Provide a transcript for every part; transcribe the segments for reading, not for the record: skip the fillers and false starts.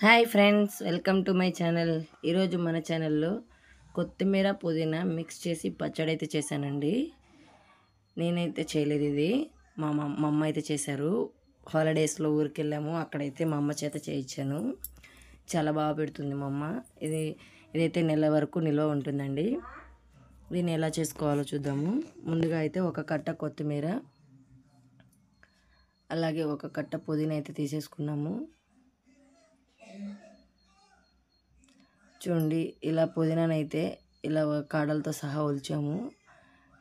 Hi friends, welcome to my channel. ఈరోజు మన ఛానల్లో కొత్తిమీర పుదీనా మిక్స్ చేసి పచ్చడి అయితే చేశానండి. నేనైతే చేయలేదు, ఇది మా అమ్మ అయితే చేశారు. హాలిడేస్లో ఊరికి వెళ్ళాము, అక్కడైతే మా అమ్మ చేత చేయించాను. చాలా బాగా పెడుతుంది మా అమ్మ. ఇదైతే నెల వరకు నిల్వ ఉంటుందండి. దీన్ని ఎలా చేసుకోవాలో చూద్దాము. ముందుగా అయితే ఒక కట్ట కొత్తిమీర, అలాగే ఒక కట్ట పుదీనా అయితే తీసేసుకున్నాము. చూడండి, ఇలా పుదీనానైతే ఇలా కాడలతో సహా ఒలిచాము.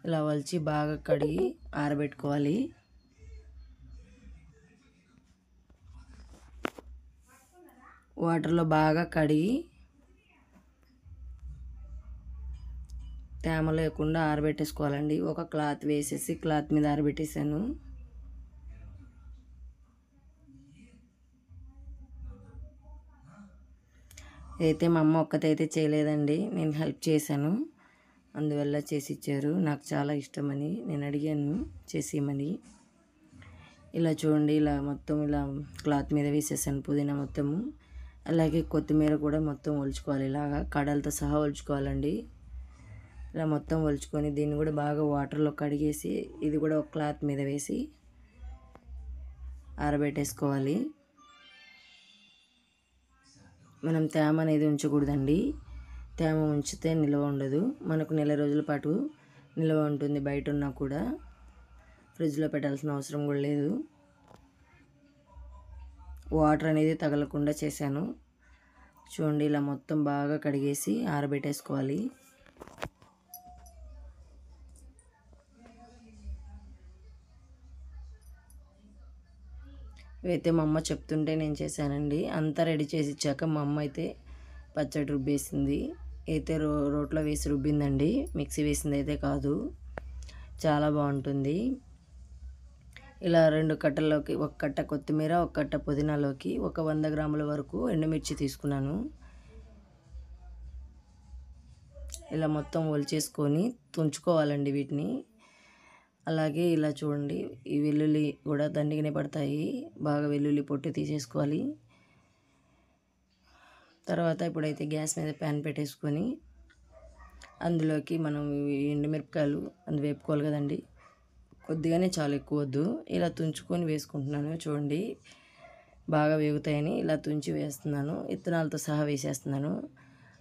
ఇలా ఒలిచి బాగా కడిగి ఆరబెట్టుకోవాలి. వాటర్లో బాగా కడిగి తేమ లేకుండా ఆరబెట్టేసుకోవాలండి. ఒక క్లాత్ వేసేసి క్లాత్ మీద ఆరబెట్టేసాను. ఇదైతే మా అమ్మ ఒక్కతైతే చేయలేదండి, నేను హెల్ప్ చేశాను. అందువల్ల చేసి ఇచ్చారు. నాకు చాలా ఇష్టమని నేను అడిగాను చేసి ఇమ్మని. ఇలా చూడండి, ఇలా మొత్తం ఇలా క్లాత్ మీద వేసేసాను పుదీనా మొత్తము. అలాగే కొత్తిమీర కూడా మొత్తం ఒలుచుకోవాలి, ఇలాగా కడలతో సహా ఒలుచుకోవాలండి. ఇలా మొత్తం ఒలుచుకొని దీన్ని కూడా బాగా వాటర్లో కడిగేసి ఇది కూడా ఒక క్లాత్ మీద వేసి ఆరబెట్టేసుకోవాలి. మనం తేమ అనేది ఉంచకూడదండి. తేమ ఉంచితే నిల్వ ఉండదు. మనకు నెల రోజుల పాటు నిల్వ ఉంటుంది. బయట ఉన్నా కూడా ఫ్రిడ్జ్లో పెట్టాల్సిన అవసరం కూడా లేదు. వాటర్ అనేది తగలకుండా చేశాను. చూడండి, ఇలా మొత్తం బాగా కడిగేసి ఆరబెట్టేసుకోవాలి. ఇవైతే మా అమ్మ చెప్తుంటే నేను చేశానండి. అంతా రెడీ చేసి ఇచ్చాక మా అమ్మ అయితే పచ్చడి రుబ్బేసింది. అయితే రోట్లో వేసి రుబ్బిందండి, మిక్సీ వేసింది అయితే కాదు. చాలా బాగుంటుంది. ఇలా 2 కట్టల్లోకి ఒక కట్ట కొత్తిమీర, ఒక కట్ట పుదీనాలోకి ఒక 100 గ్రాముల వరకు ఎండుమిర్చి తీసుకున్నాను. ఇలా మొత్తం ఒలిచేసుకొని తుంచుకోవాలండి వీటిని. అలాగే ఇలా చూడండి, ఈ వెల్లుల్లి కూడా దండిగానే పడతాయి. బాగా వెల్లుల్లి పొట్టు తీసేసుకోవాలి. తర్వాత ఇప్పుడైతే గ్యాస్ మీద ప్యాన్ పెట్టేసుకొని అందులోకి మనం ఎండుమిరపకాయలు వేపుకోవాలి కదండి. కొద్దిగానే చాలా, ఎక్కువ వద్దు. ఇలా తుంచుకొని వేసుకుంటున్నాను. చూడండి, బాగా వేగుతాయని ఇలా తుంచి వేస్తున్నాను. ఇత్తనాలతో సహా వేసేస్తున్నాను.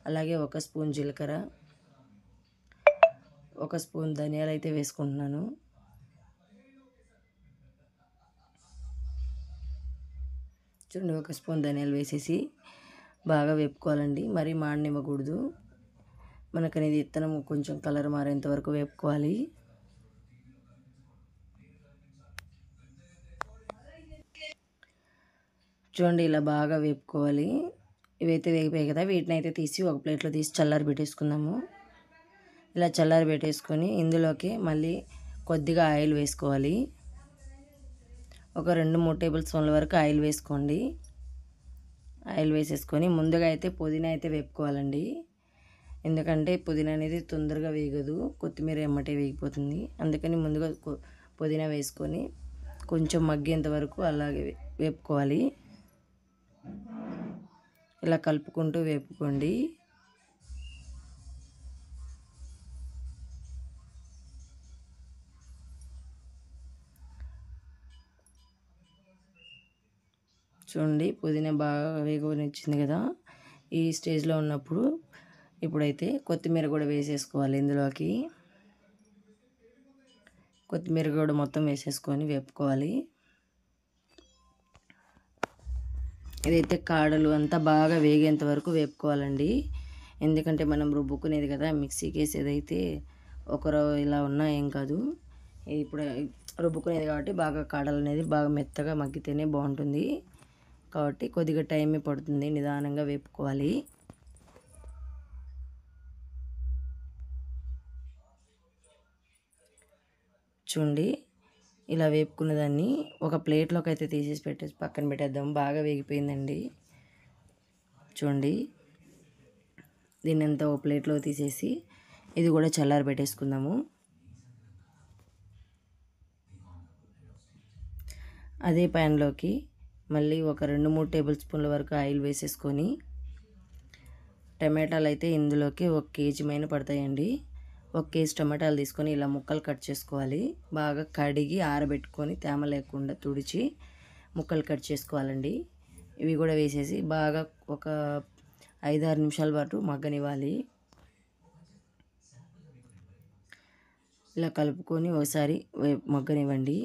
అలాగే 1 స్పూన్ జీలకర్ర, 1 స్పూన్ ధనియాలు అయితే వేసుకుంటున్నాను. చూడండి, 1 స్పూన్ ధనియాలు వేసేసి బాగా వేపుకోవాలండి. మరీ మాడనివ్వకూడదు. మనకనేది ఇత్తనం కొంచెం కలర్ మారేంత వరకు వేపుకోవాలి. చూడండి, ఇలా బాగా వేపుకోవాలి. ఇవైతే వేగిపోయాయి కదా, వీటిని అయితే తీసి ఒక ప్లేట్లో తీసి చల్లారి పెట్టేసుకుందాము. ఇలా చల్లారి పెట్టేసుకొని ఇందులోకి మళ్ళీ కొద్దిగా ఆయిల్ వేసుకోవాలి. ఒక 2-3 టేబుల్ స్పూన్ల వరకు ఆయిల్ వేసుకోండి. ఆయిల్ వేసేసుకొని ముందుగా అయితే పుదీనా అయితే వేపుకోవాలండి. ఎందుకంటే పుదీనా అనేది తొందరగా వేగదు, కొత్తిమీర ఎమ్మటే వేగిపోతుంది. అందుకని ముందుగా పుదీనా వేసుకొని కొంచెం మగ్గేంత వరకు అలాగే వేపుకోవాలి. ఇలా కలుపుకుంటూ వేపుకోండి. చూడండి, పుదీనా బాగా వేగనిచ్చింది కదా. ఈ స్టేజ్లో ఉన్నప్పుడు ఇప్పుడైతే కొత్తిమీర కూడా వేసేసుకోవాలి. ఇందులోకి కొత్తిమీర కూడా మొత్తం వేసేసుకొని వేపుకోవాలి. ఇదైతే కాడలు అంతా బాగా వేగేంత వరకు వేపుకోవాలండి. ఎందుకంటే మనం రుబ్బుకునేది కదా, మిక్సీకి వేసేదైతే ఒకరు ఇలా ఉన్నా ఏం కాదు. ఇప్పుడు రుబ్బుకునేది కాబట్టి బాగా కాడలు అనేది బాగా మెత్తగా మగ్గితేనే బాగుంటుంది. కాబట్టి కొద్దిగా టైమే పడుతుంది, నిదానంగా వేపుకోవాలి. చూడండి, ఇలా వేపుకున్న దాన్ని ఒక ప్లేట్లోకి అయితే తీసేసి పక్కన పెట్టేద్దాం. బాగా వేగిపోయిందండి. చూడండి, దీన్ని అంతా ఒక ప్లేట్లో తీసేసి ఇది కూడా చల్లారి పెట్టేసుకుందాము. అదే ప్యాన్లోకి మళ్ళీ ఒక 2-3 టేబుల్ స్పూన్ల వరకు ఆయిల్ వేసేసుకొని టమాటాలు అయితే ఇందులోకి 1 కేజీ పైన పడతాయండి. 1 కేజీ టమాటాలు తీసుకొని ఇలా ముక్కలు కట్ చేసుకోవాలి. బాగా కడిగి ఆరబెట్టుకొని తేమ లేకుండా తుడిచి ముక్కలు కట్ చేసుకోవాలండి. ఇవి కూడా వేసేసి బాగా ఒక 5-6 నిమిషాల పాటు మగ్గనివ్వాలి. ఇలా కలుపుకొని ఒకసారి మగ్గనివ్వండి.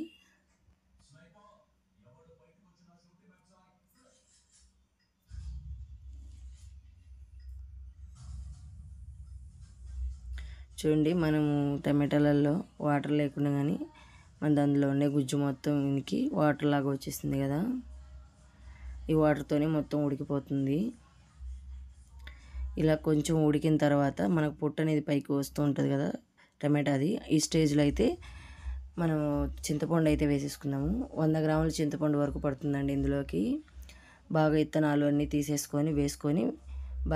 చూడండి, మనము టమాటాలలో వాటర్ లేకుండా కానీ మన అందులో ఉండే గుజ్జు మొత్తం ఇంకి వాటర్ లాగా వచ్చేసింది కదా. ఈ వాటర్తోనే మొత్తం ఉడికిపోతుంది. ఇలా కొంచెం ఉడికిన తర్వాత మనకు పొట్టు అనేది పైకి వస్తూ ఉంటుంది కదా టమాటాది. ఈ స్టేజ్లో అయితే మనం చింతపండు అయితే వేసేసుకుందాము. 100 గ్రాముల చింతపండు వరకు పడుతుందండి. ఇందులోకి బాగా ఇత్తనాలు అన్నీ తీసేసుకొని వేసుకొని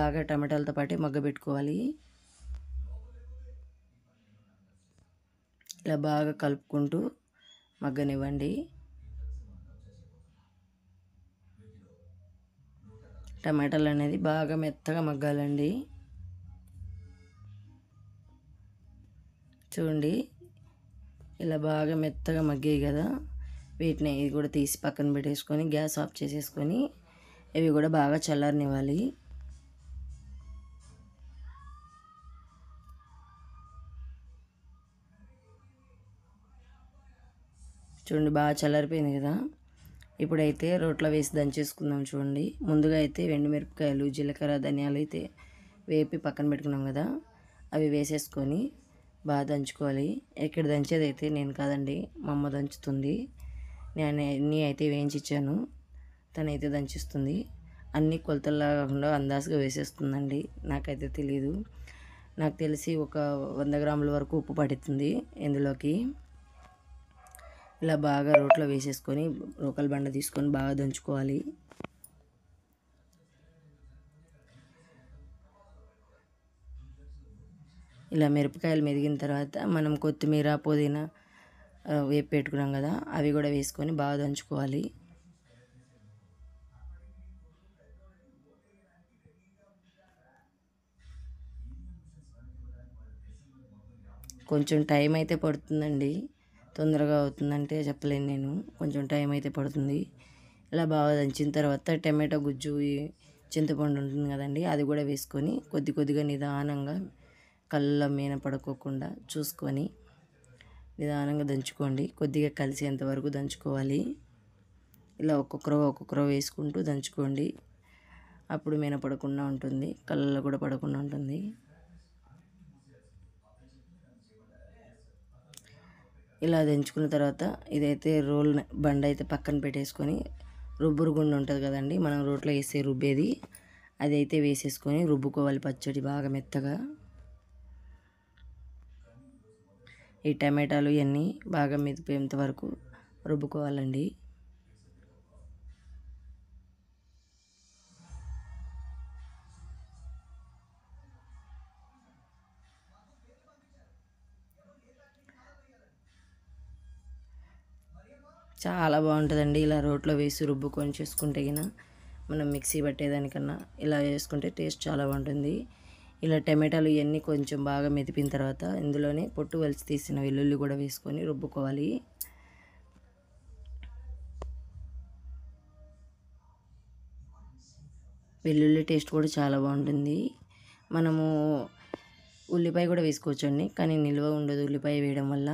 బాగా టమాటాలతో పాటే మగ్గబెట్టుకోవాలి. ఇలా బాగా కలుపుకుంటూ మగ్గనివ్వండి. టమాటాలు అనేది బాగా మెత్తగా మగ్గాలండి. చూడండి, ఇలా బాగా మెత్తగా మగ్గాయి కదా. వీటిని ఇది కూడా తీసి పక్కన పెట్టేసుకొని గ్యాస్ ఆఫ్ చేసేసుకొని ఇవి కూడా బాగా చల్లారనివ్వాలి. చూడండి, బాగా చల్లారిపోయింది కదా. ఇప్పుడైతే రోట్లో వేసి దంచేసుకుందాం. చూడండి, ముందుగా అయితే ఎండుమిరపకాయలు, జీలకర్ర, ధనియాలు అయితే వేపి పక్కన పెట్టుకున్నాం కదా, అవి వేసేసుకొని బాగా దంచుకోవాలి. ఇక్కడ దంచేది అయితే నేను కాదండి, మా అమ్మ దంచుతుంది. నేను అన్నీ అయితే వేయించి ఇచ్చాను, తనైతే దంచిస్తుంది. అన్నీ కొలతల్లా కాకుండా అందాజుగా వేసేస్తుందండి. నాకైతే తెలీదు. నాకు తెలిసి ఒక 100 గ్రాముల వరకు ఉప్పు పడుతుంది ఇందులోకి. ఇలా బాగా రోట్లో వేసేసుకొని రోకల్ బండ తీసుకొని బాగా దంచుకోవాలి. ఇలా మిరపకాయలు మెదిగిన తర్వాత మనం కొత్తిమీర, పుదీనా వేపి పెట్టుకున్నాం కదా, అవి కూడా వేసుకొని బాగా దంచుకోవాలి. కొంచెం టైం అయితే పడుతుందండి. తొందరగా అవుతుందంటే చెప్పలేను నేను, కొంచెం టైం అయితే పడుతుంది. ఇలా బాగా దంచిన తర్వాత టమాటో గుజ్జు, చింతపండు ఉంటుంది కదండి, అది కూడా వేసుకొని కొద్దిగా నిదానంగా కళ్ళ మీద పడుకోకుండా చూసుకొని నిదానంగా దంచుకోండి. కొద్దిగా కలిసేంత వరకు దంచుకోవాలి. ఇలా ఒక్కొక్కరు వేసుకుంటూ దంచుకోండి. అప్పుడు మీద పడకుండా ఉంటుంది, కళ్ళల్లో కూడా పడకుండా ఉంటుంది. ఇలా దంచుకున్న తర్వాత ఇదైతే రోల్ బండ అయితే పక్కన పెట్టేసుకొని రుబ్బురు గుండు ఉంటుంది కదండి, మనం రోట్లో వేసే రుబ్బేది, అదైతే వేసేసుకొని రుబ్బుకోవాలి పచ్చడి బాగా మెత్తగా. ఈ టమాటాలు ఇవన్నీ బాగా మెదిపోయేంత వరకు రుబ్బుకోవాలండి. చాలా బాగుంటుందండి. ఇలా రోట్లో వేసి రుబ్బుకొని చేసుకుంటే గిన మనం మిక్సీ పట్టేదానికన్నా ఇలా వేసుకుంటే టేస్ట్ చాలా బాగుంటుంది. ఇలా టమాటాలు ఇవన్నీ కొంచెం బాగా మెదిపిన తర్వాత ఇందులోనే పొట్టు వలిచి తీసిన వెల్లుల్లి కూడా వేసుకొని రుబ్బుకోవాలి. వెల్లుల్లి టేస్ట్ కూడా చాలా బాగుంటుంది. మనము ఉల్లిపాయ కూడా వేసుకోవచ్చండి, కానీ నిల్వ ఉండదు ఉల్లిపాయ వేయడం వల్ల.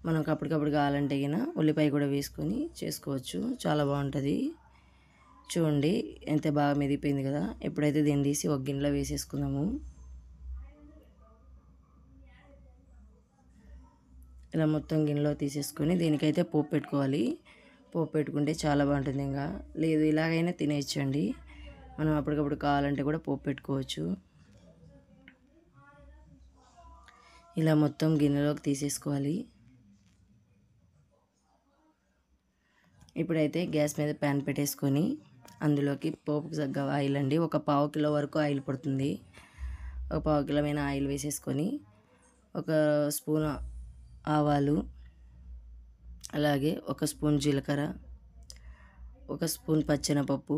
మనకు అప్పటికప్పుడు కావాలంటే గిన ఉల్లిపాయ కూడా వేసుకొని చేసుకోవచ్చు, చాలా బాగుంటుంది. చూడండి, ఎంత బాగా మెదిపోయింది కదా. ఎప్పుడైతే దీన్ని తీసి ఒక గిన్నెలో వేసేసుకుందాము. ఇలా మొత్తం గిన్నెలో తీసేసుకొని దీనికైతే పోపు పెట్టుకోవాలి. పోపు పెట్టుకుంటే చాలా బాగుంటుంది. ఇంకా లేదు ఇలాగైనా తినేయచ్చండి, మనం అప్పటికప్పుడు కావాలంటే కూడా పోపు పెట్టుకోవచ్చు. ఇలా మొత్తం గిన్నెలోకి తీసేసుకోవాలి. ఇప్పుడైతే గ్యాస్ మీద ప్యాన్ పెట్టేసుకొని అందులోకి పోపుకి తగ్గ ఆయిల్ అండి, ఒక 1/2 కిలో వరకు ఆయిల్ పడుతుంది. ఒక 1/2 కిలో మీద ఆయిల్ వేసేసుకొని ఒక స్పూన్ ఆవాలు, అలాగే ఒక స్పూన్ జీలకర్ర, 1 స్పూన్ పచ్చెనపప్పు,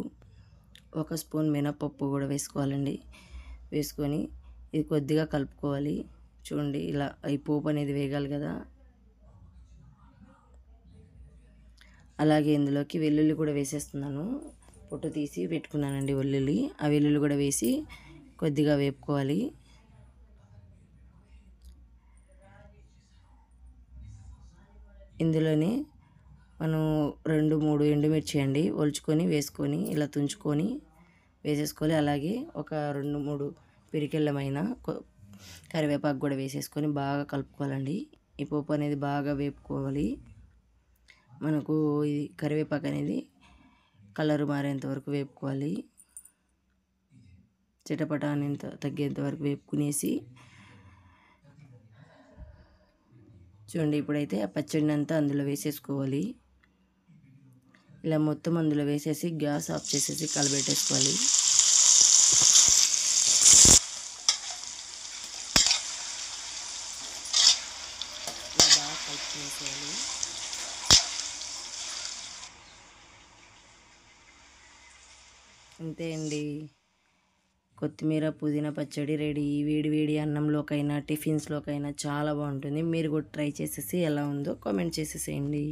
1 స్పూన్ మినపప్పు కూడా వేసుకోవాలండి. వేసుకొని ఇది కొద్దిగా కలుపుకోవాలి. చూడండి ఇలా ఈ పోపు అనేది వేగాలి కదా. అలాగే ఇందులోకి వెల్లుల్లి కూడా వేసేస్తున్నాను. పొట్టు తీసి పెట్టుకున్నానండి వెల్లుల్లి. ఆ వెల్లుల్లి కూడా వేసి కొద్దిగా వేపుకోవాలి. ఇందులోనే మనం 2-3 ఎండుమిర్చి అండి ఒలుచుకొని వేసుకొని ఇలా తుంచుకొని వేసేసుకోవాలి. అలాగే ఒక 2-3 పిరికెళ్ళమైన కరివేపాకు కూడా వేసేసుకొని బాగా కలుపుకోవాలండి. ఈ పోపు అనేది బాగా వేపుకోవాలి. మనకు ఇది కరివేపాకు అనేది కలర్ మారేంత వరకు వేపుకోవాలి. చిటపట అనేంత తగ్గేంత వరకు వేపుకునేసి చూడండి. ఇప్పుడైతే ఆ పచ్చడిని అంతా అందులో వేసేసుకోవాలి. ఇలా మొత్తం అందులో వేసేసి గ్యాస్ ఆఫ్ చేసేసి కలబెట్టేసుకోవాలి. ఇలా బాగా కలుపుకునేసేయాలి. అంతే అండి, కొత్తిమీర పుదీనా పచ్చడి రెడీ. వేడి వేడి అన్నంలోకైనా టిఫిన్స్లోకైనా చాలా బాగుంటుంది. మీరు కూడా ట్రై చేసేసి ఎలా ఉందో కామెంట్ చేసేసేయండి.